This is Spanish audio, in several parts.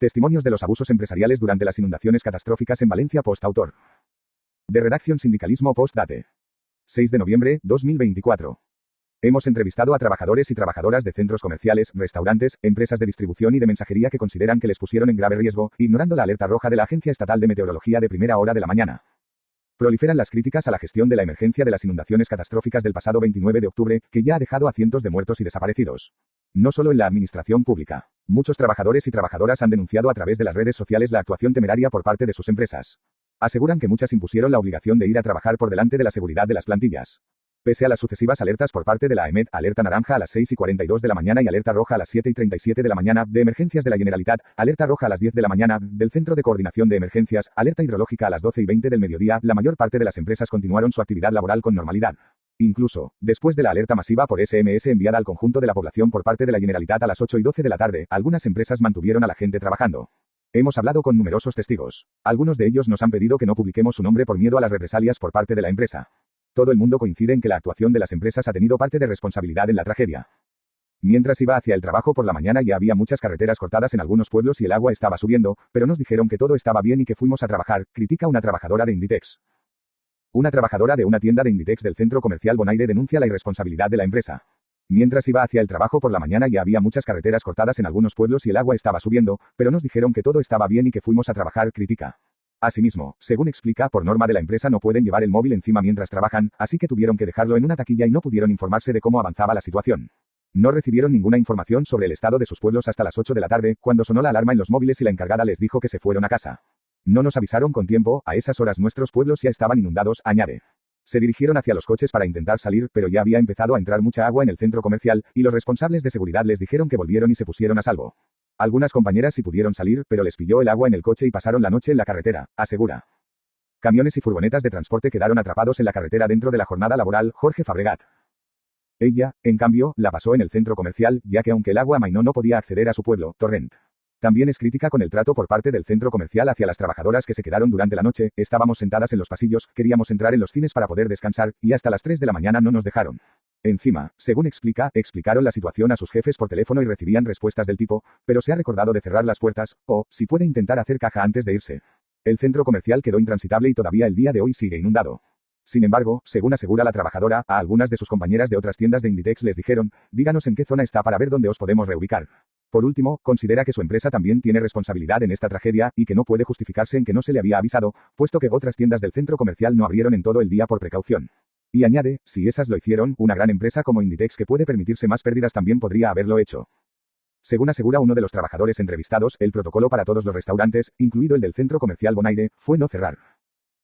Testimonios de los abusos empresariales durante las inundaciones catastróficas en Valencia. Post-autor. De redacción Sindicalismo Post-date. 6 de noviembre, 2024. Hemos entrevistado a trabajadores y trabajadoras de centros comerciales, restaurantes, empresas de distribución y de mensajería que consideran que les pusieron en grave riesgo, ignorando la alerta roja de la Agencia Estatal de Meteorología de primera hora de la mañana. Proliferan las críticas a la gestión de la emergencia de las inundaciones catastróficas del pasado 29 de octubre, que ya ha dejado a cientos de muertos y desaparecidos. No solo en la administración pública. Muchos trabajadores y trabajadoras han denunciado a través de las redes sociales la actuación temeraria por parte de sus empresas. Aseguran que muchas impusieron la obligación de ir a trabajar por delante de la seguridad de las plantillas. Pese a las sucesivas alertas por parte de la AEMET, alerta naranja a las 6:42 de la mañana y alerta roja a las 7:37 de la mañana, de emergencias de la Generalitat, alerta roja a las 10 de la mañana, del Centro de Coordinación de Emergencias, alerta hidrológica a las 12:20 del mediodía, la mayor parte de las empresas continuaron su actividad laboral con normalidad. Incluso, después de la alerta masiva por SMS enviada al conjunto de la población por parte de la Generalitat a las 8:12 de la tarde, algunas empresas mantuvieron a la gente trabajando. Hemos hablado con numerosos testigos. Algunos de ellos nos han pedido que no publiquemos su nombre por miedo a las represalias por parte de la empresa. Todo el mundo coincide en que la actuación de las empresas ha tenido parte de responsabilidad en la tragedia. Mientras iba hacia el trabajo por la mañana ya había muchas carreteras cortadas en algunos pueblos y el agua estaba subiendo, pero nos dijeron que todo estaba bien y que fuimos a trabajar, critica una trabajadora de Inditex. Una trabajadora de una tienda de Inditex del centro comercial Bonaire denuncia la irresponsabilidad de la empresa. Mientras iba hacia el trabajo por la mañana ya había muchas carreteras cortadas en algunos pueblos y el agua estaba subiendo, pero nos dijeron que todo estaba bien y que fuimos a trabajar, critica. Asimismo, según explica, por norma de la empresa no pueden llevar el móvil encima mientras trabajan, así que tuvieron que dejarlo en una taquilla y no pudieron informarse de cómo avanzaba la situación. No recibieron ninguna información sobre el estado de sus pueblos hasta las 8 de la tarde, cuando sonó la alarma en los móviles y la encargada les dijo que se fueron a casa. No nos avisaron con tiempo, a esas horas nuestros pueblos ya estaban inundados, añade. Se dirigieron hacia los coches para intentar salir, pero ya había empezado a entrar mucha agua en el centro comercial, y los responsables de seguridad les dijeron que volvieron y se pusieron a salvo. Algunas compañeras sí pudieron salir, pero les pilló el agua en el coche y pasaron la noche en la carretera, asegura. Camiones y furgonetas de transporte quedaron atrapados en la carretera dentro de la jornada laboral, Jorge Fabregat. Ella, en cambio, la pasó en el centro comercial, ya que aunque el agua amainó no podía acceder a su pueblo, Torrent. También es crítica con el trato por parte del centro comercial hacia las trabajadoras que se quedaron durante la noche, estábamos sentadas en los pasillos, queríamos entrar en los cines para poder descansar, y hasta las 3 de la mañana no nos dejaron. Encima, según explicaron la situación a sus jefes por teléfono y recibían respuestas del tipo, pero se ha recordado de cerrar las puertas, o, si puede intentar hacer caja antes de irse. El centro comercial quedó intransitable y todavía el día de hoy sigue inundado. Sin embargo, según asegura la trabajadora, a algunas de sus compañeras de otras tiendas de Inditex les dijeron, díganos en qué zona está para ver dónde os podemos reubicar. Por último, considera que su empresa también tiene responsabilidad en esta tragedia, y que no puede justificarse en que no se le había avisado, puesto que otras tiendas del centro comercial no abrieron en todo el día por precaución. Y añade, si esas lo hicieron, una gran empresa como Inditex que puede permitirse más pérdidas también podría haberlo hecho. Según asegura uno de los trabajadores entrevistados, el protocolo para todos los restaurantes, incluido el del centro comercial Bonaire, fue no cerrar.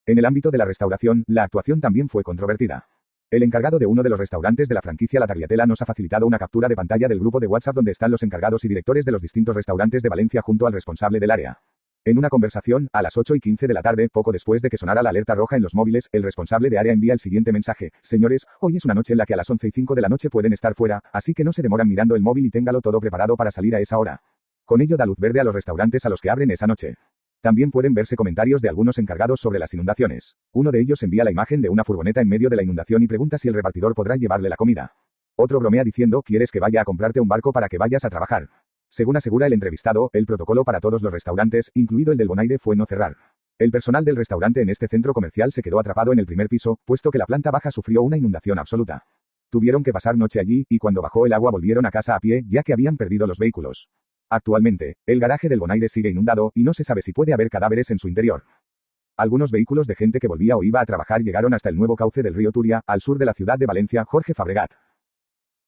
En el ámbito de la restauración, la actuación también fue controvertida. El encargado de uno de los restaurantes de la franquicia La Tagliatella nos ha facilitado una captura de pantalla del grupo de WhatsApp donde están los encargados y directores de los distintos restaurantes de Valencia junto al responsable del área. En una conversación, a las 8:15 de la tarde, poco después de que sonara la alerta roja en los móviles, el responsable de área envía el siguiente mensaje: señores, hoy es una noche en la que a las 11:05 de la noche pueden estar fuera, así que no se demoran mirando el móvil y téngalo todo preparado para salir a esa hora. Con ello da luz verde a los restaurantes a los que abren esa noche. También pueden verse comentarios de algunos encargados sobre las inundaciones. Uno de ellos envía la imagen de una furgoneta en medio de la inundación y pregunta si el repartidor podrá llevarle la comida. Otro bromea diciendo: ¿quieres que vaya a comprarte un barco para que vayas a trabajar? Según asegura el entrevistado, el protocolo para todos los restaurantes, incluido el del Bonaire, fue no cerrar. El personal del restaurante en este centro comercial se quedó atrapado en el primer piso, puesto que la planta baja sufrió una inundación absoluta. Tuvieron que pasar noche allí, y cuando bajó el agua volvieron a casa a pie, ya que habían perdido los vehículos. Actualmente, el garaje del Bonaire sigue inundado, y no se sabe si puede haber cadáveres en su interior. Algunos vehículos de gente que volvía o iba a trabajar llegaron hasta el nuevo cauce del río Turia, al sur de la ciudad de Valencia, Jorge Fabregat.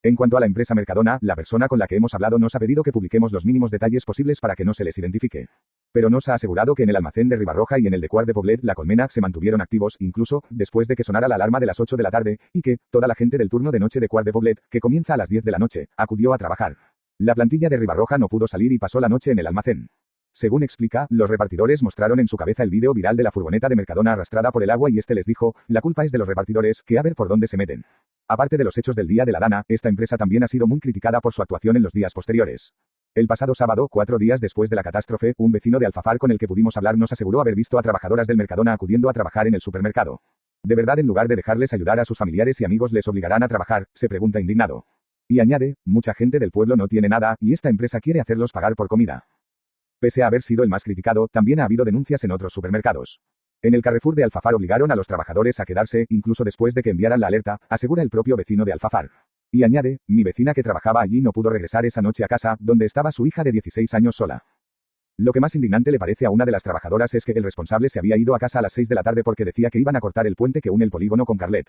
En cuanto a la empresa Mercadona, la persona con la que hemos hablado nos ha pedido que publiquemos los mínimos detalles posibles para que no se les identifique. Pero nos ha asegurado que en el almacén de Ribarroja y en el de Quart de Poblet, La Colmena, se mantuvieron activos, incluso, después de que sonara la alarma de las 8 de la tarde, y que, toda la gente del turno de noche de Quart de Poblet, que comienza a las 10 de la noche, acudió a trabajar. La plantilla de Ribarroja no pudo salir y pasó la noche en el almacén. Según explica, los repartidores mostraron en su cabeza el vídeo viral de la furgoneta de Mercadona arrastrada por el agua y este les dijo, la culpa es de los repartidores, que a ver por dónde se meten. Aparte de los hechos del día de la Dana, esta empresa también ha sido muy criticada por su actuación en los días posteriores. El pasado sábado, 4 días después de la catástrofe, un vecino de Alfafar con el que pudimos hablar nos aseguró haber visto a trabajadoras del Mercadona acudiendo a trabajar en el supermercado. ¿De verdad en lugar de dejarles ayudar a sus familiares y amigos les obligarán a trabajar?, se pregunta indignado. Y añade, mucha gente del pueblo no tiene nada, y esta empresa quiere hacerlos pagar por comida. Pese a haber sido el más criticado, también ha habido denuncias en otros supermercados. En el Carrefour de Alfafar obligaron a los trabajadores a quedarse, incluso después de que enviaran la alerta, asegura el propio vecino de Alfafar. Y añade, mi vecina que trabajaba allí no pudo regresar esa noche a casa, donde estaba su hija de 16 años sola. Lo que más indignante le parece a una de las trabajadoras es que el responsable se había ido a casa a las 6 de la tarde porque decía que iban a cortar el puente que une el polígono con Carlet.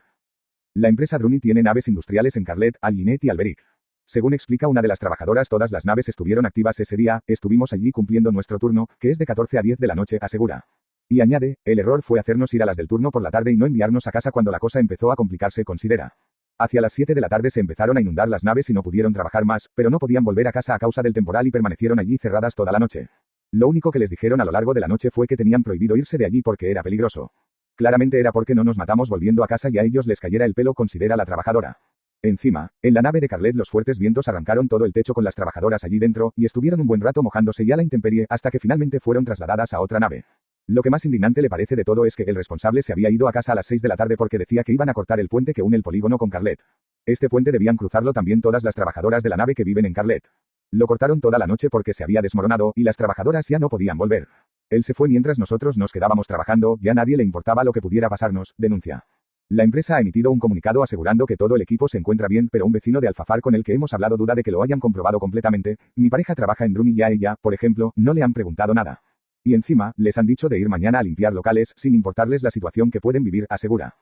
La empresa Druni tiene naves industriales en Carlet, Alginet y Alberic. Según explica una de las trabajadoras, todas las naves estuvieron activas ese día, estuvimos allí cumpliendo nuestro turno, que es de 14 a 10 de la noche, asegura. Y añade, el error fue hacernos ir a las del turno por la tarde y no enviarnos a casa cuando la cosa empezó a complicarse, considera. Hacia las 7 de la tarde se empezaron a inundar las naves y no pudieron trabajar más, pero no podían volver a casa a causa del temporal y permanecieron allí cerradas toda la noche. Lo único que les dijeron a lo largo de la noche fue que tenían prohibido irse de allí porque era peligroso. Claramente era porque no nos matamos volviendo a casa y a ellos les cayera el pelo, considera la trabajadora. Encima, en la nave de Carlet los fuertes vientos arrancaron todo el techo con las trabajadoras allí dentro, y estuvieron un buen rato mojándose y a la intemperie, hasta que finalmente fueron trasladadas a otra nave. Lo que más indignante le parece de todo es que el responsable se había ido a casa a las 6 de la tarde porque decía que iban a cortar el puente que une el polígono con Carlet. Este puente debían cruzarlo también todas las trabajadoras de la nave que viven en Carlet. Lo cortaron toda la noche porque se había desmoronado, y las trabajadoras ya no podían volver. Él se fue mientras nosotros nos quedábamos trabajando, ya a nadie le importaba lo que pudiera pasarnos, denuncia. La empresa ha emitido un comunicado asegurando que todo el equipo se encuentra bien, pero un vecino de Alfafar con el que hemos hablado duda de que lo hayan comprobado completamente. Mi pareja trabaja en Druni y a ella, por ejemplo, no le han preguntado nada. Y encima, les han dicho de ir mañana a limpiar locales, sin importarles la situación que pueden vivir, asegura.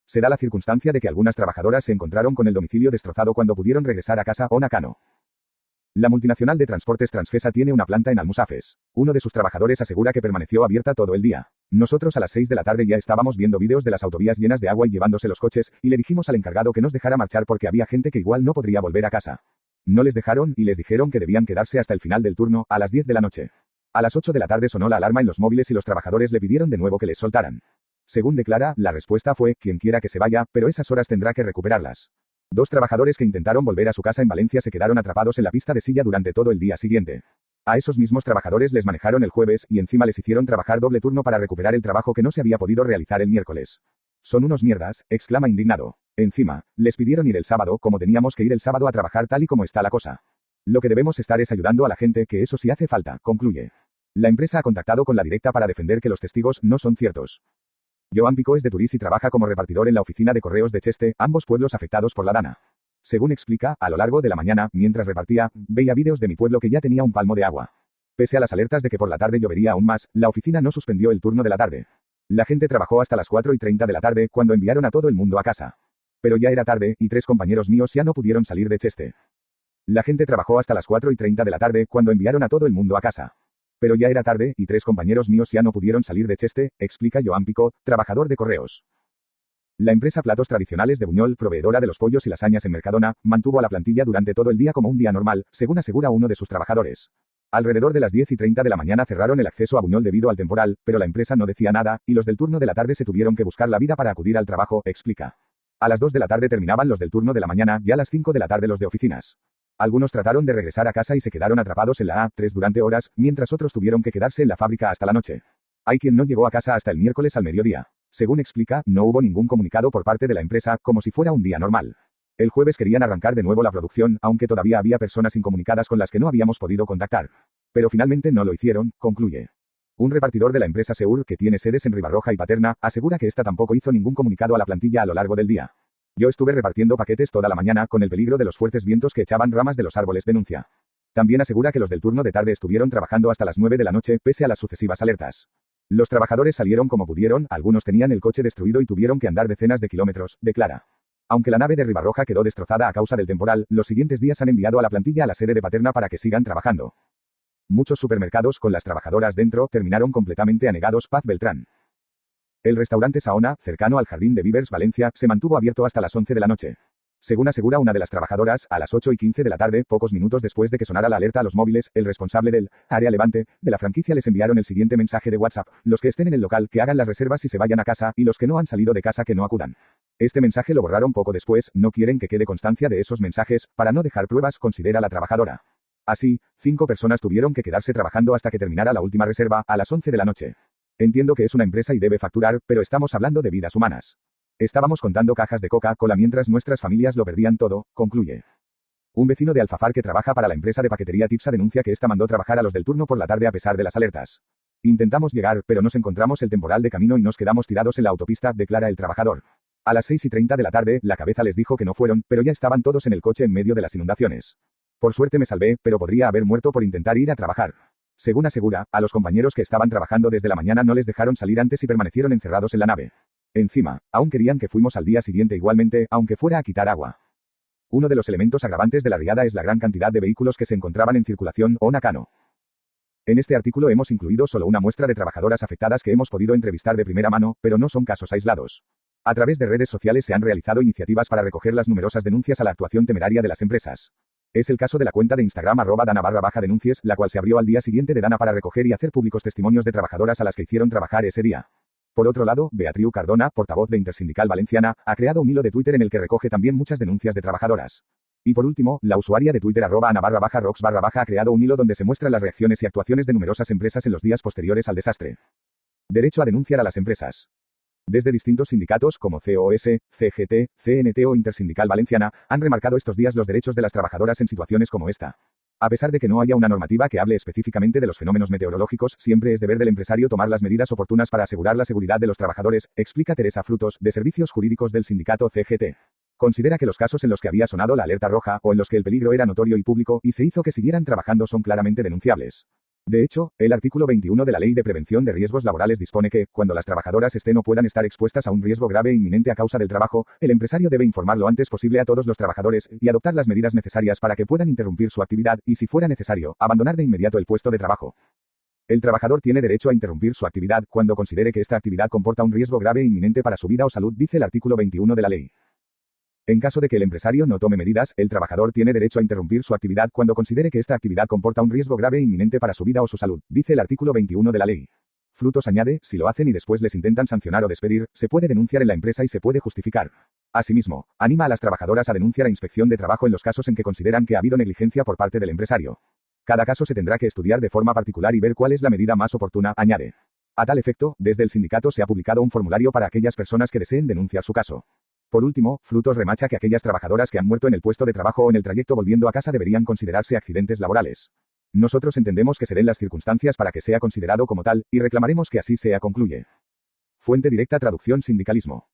Se da la circunstancia de que algunas trabajadoras se encontraron con el domicilio destrozado cuando pudieron regresar a casa o Nakano. La multinacional de transportes Transfesa tiene una planta en Almusafes. Uno de sus trabajadores asegura que permaneció abierta todo el día. Nosotros a las 6 de la tarde ya estábamos viendo vídeos de las autovías llenas de agua y llevándose los coches, y le dijimos al encargado que nos dejara marchar porque había gente que igual no podría volver a casa. No les dejaron y les dijeron que debían quedarse hasta el final del turno, a las 10 de la noche. A las 8 de la tarde sonó la alarma en los móviles y los trabajadores le pidieron de nuevo que les soltaran. Según declara, la respuesta fue, quien quiera que se vaya, pero esas horas tendrá que recuperarlas. Dos trabajadores que intentaron volver a su casa en Valencia se quedaron atrapados en la pista de silla durante todo el día siguiente. A esos mismos trabajadores les manejaron el jueves, y encima les hicieron trabajar doble turno para recuperar el trabajo que no se había podido realizar el miércoles. Son unos mierdas, exclama indignado. Encima, les pidieron ir el sábado, como teníamos que ir el sábado a trabajar tal y como está la cosa. Lo que debemos estar es ayudando a la gente, que eso sí hace falta, concluye. La empresa ha contactado con la directa para defender que los testigos no son ciertos. Joan Pico es de Turís y trabaja como repartidor en la oficina de correos de Cheste, ambos pueblos afectados por la dana. Según explica, a lo largo de la mañana, mientras repartía, veía vídeos de mi pueblo que ya tenía un palmo de agua. Pese a las alertas de que por la tarde llovería aún más, la oficina no suspendió el turno de la tarde. La gente trabajó hasta las 4:30 de la tarde, cuando enviaron a todo el mundo a casa. Pero ya era tarde, y 3 compañeros míos ya no pudieron salir de Cheste. La gente trabajó hasta las 4:30 de la tarde, cuando enviaron a todo el mundo a casa. Pero ya era tarde, y 3 compañeros míos ya no pudieron salir de Cheste, explica Joan Pico, trabajador de correos. La empresa Platos Tradicionales de Buñol, proveedora de los pollos y lasañas en Mercadona, mantuvo a la plantilla durante todo el día como un día normal, según asegura uno de sus trabajadores. Alrededor de las 10:30 de la mañana cerraron el acceso a Buñol debido al temporal, pero la empresa no decía nada, y los del turno de la tarde se tuvieron que buscar la vida para acudir al trabajo, explica. A las 2 de la tarde terminaban los del turno de la mañana, y a las 5 de la tarde los de oficinas. Algunos trataron de regresar a casa y se quedaron atrapados en la A3 durante horas, mientras otros tuvieron que quedarse en la fábrica hasta la noche. Hay quien no llegó a casa hasta el miércoles al mediodía. Según explica, no hubo ningún comunicado por parte de la empresa, como si fuera un día normal. El jueves querían arrancar de nuevo la producción, aunque todavía había personas incomunicadas con las que no habíamos podido contactar. Pero finalmente no lo hicieron, concluye. Un repartidor de la empresa Seur, que tiene sedes en Ribarroja y Paterna, asegura que esta tampoco hizo ningún comunicado a la plantilla a lo largo del día. Yo estuve repartiendo paquetes toda la mañana, con el peligro de los fuertes vientos que echaban ramas de los árboles, denuncia. También asegura que los del turno de tarde estuvieron trabajando hasta las 9 de la noche, pese a las sucesivas alertas. Los trabajadores salieron como pudieron, algunos tenían el coche destruido y tuvieron que andar decenas de kilómetros, declara. Aunque la nave de Ribarroja quedó destrozada a causa del temporal, los siguientes días han enviado a la plantilla a la sede de Paterna para que sigan trabajando. Muchos supermercados con las trabajadoras dentro terminaron completamente anegados. Paz Beltrán. El restaurante Saona, cercano al Jardín de Vivers, Valencia, se mantuvo abierto hasta las 11 de la noche. Según asegura una de las trabajadoras, a las 8:15 de la tarde, pocos minutos después de que sonara la alerta a los móviles, el responsable del área Levante de la franquicia les enviaron el siguiente mensaje de WhatsApp: los que estén en el local, que hagan las reservas y se vayan a casa, y los que no han salido de casa que no acudan. Este mensaje lo borraron poco después, no quieren que quede constancia de esos mensajes, para no dejar pruebas, considera la trabajadora. Así, 5 personas tuvieron que quedarse trabajando hasta que terminara la última reserva, a las 11 de la noche. Entiendo que es una empresa y debe facturar, pero estamos hablando de vidas humanas. Estábamos contando cajas de Coca-Cola mientras nuestras familias lo perdían todo, concluye. Un vecino de Alfafar que trabaja para la empresa de paquetería Tipsa denuncia que esta mandó trabajar a los del turno por la tarde a pesar de las alertas. Intentamos llegar, pero nos encontramos el temporal de camino y nos quedamos tirados en la autopista, declara el trabajador. A las 6:30 de la tarde, la cabeza les dijo que no fueron, pero ya estaban todos en el coche en medio de las inundaciones. Por suerte me salvé, pero podría haber muerto por intentar ir a trabajar. Según asegura, a los compañeros que estaban trabajando desde la mañana no les dejaron salir antes y permanecieron encerrados en la nave. Encima, aún querían que fuimos al día siguiente igualmente, aunque fuera a quitar agua. Uno de los elementos agravantes de la riada es la gran cantidad de vehículos que se encontraban en circulación o Nakano. En este artículo hemos incluido solo una muestra de trabajadoras afectadas que hemos podido entrevistar de primera mano, pero no son casos aislados. A través de redes sociales se han realizado iniciativas para recoger las numerosas denuncias a la actuación temeraria de las empresas. Es el caso de la cuenta de Instagram @dana_denuncies, la cual se abrió al día siguiente de Dana para recoger y hacer públicos testimonios de trabajadoras a las que hicieron trabajar ese día. Por otro lado, Beatriu Cardona, portavoz de Intersindical Valenciana, ha creado un hilo de Twitter en el que recoge también muchas denuncias de trabajadoras. Y por último, la usuaria de Twitter @ana_rox_ ha creado un hilo donde se muestran las reacciones y actuaciones de numerosas empresas en los días posteriores al desastre. Derecho a denunciar a las empresas. Desde distintos sindicatos como COS, CGT, CNT o Intersindical Valenciana, han remarcado estos días los derechos de las trabajadoras en situaciones como esta. A pesar de que no haya una normativa que hable específicamente de los fenómenos meteorológicos, siempre es deber del empresario tomar las medidas oportunas para asegurar la seguridad de los trabajadores, explica Teresa Frutos, de Servicios Jurídicos del sindicato CGT. Considera que los casos en los que había sonado la alerta roja, o en los que el peligro era notorio y público, y se hizo que siguieran trabajando son claramente denunciables. De hecho, el artículo 21 de la Ley de Prevención de Riesgos Laborales dispone que, cuando las trabajadoras estén o puedan estar expuestas a un riesgo grave e inminente a causa del trabajo, el empresario debe informar lo antes posible a todos los trabajadores, y adoptar las medidas necesarias para que puedan interrumpir su actividad, y si fuera necesario, abandonar de inmediato el puesto de trabajo. El trabajador tiene derecho a interrumpir su actividad cuando considere que esta actividad comporta un riesgo grave e inminente para su vida o salud, dice el artículo 21 de la ley. En caso de que el empresario no tome medidas, el trabajador tiene derecho a interrumpir su actividad cuando considere que esta actividad comporta un riesgo grave e inminente para su vida o su salud, dice el artículo 21 de la ley. Frutos añade, si lo hacen y después les intentan sancionar o despedir, se puede denunciar en la empresa y se puede justificar. Asimismo, anima a las trabajadoras a denunciar a Inspección de Trabajo en los casos en que consideran que ha habido negligencia por parte del empresario. Cada caso se tendrá que estudiar de forma particular y ver cuál es la medida más oportuna, añade. A tal efecto, desde el sindicato se ha publicado un formulario para aquellas personas que deseen denunciar su caso. Por último, Frutos remacha que aquellas trabajadoras que han muerto en el puesto de trabajo o en el trayecto volviendo a casa deberían considerarse accidentes laborales. Nosotros entendemos que se den las circunstancias para que sea considerado como tal, y reclamaremos que así sea, concluye. Fuente directa. Traducción Sindicalismo.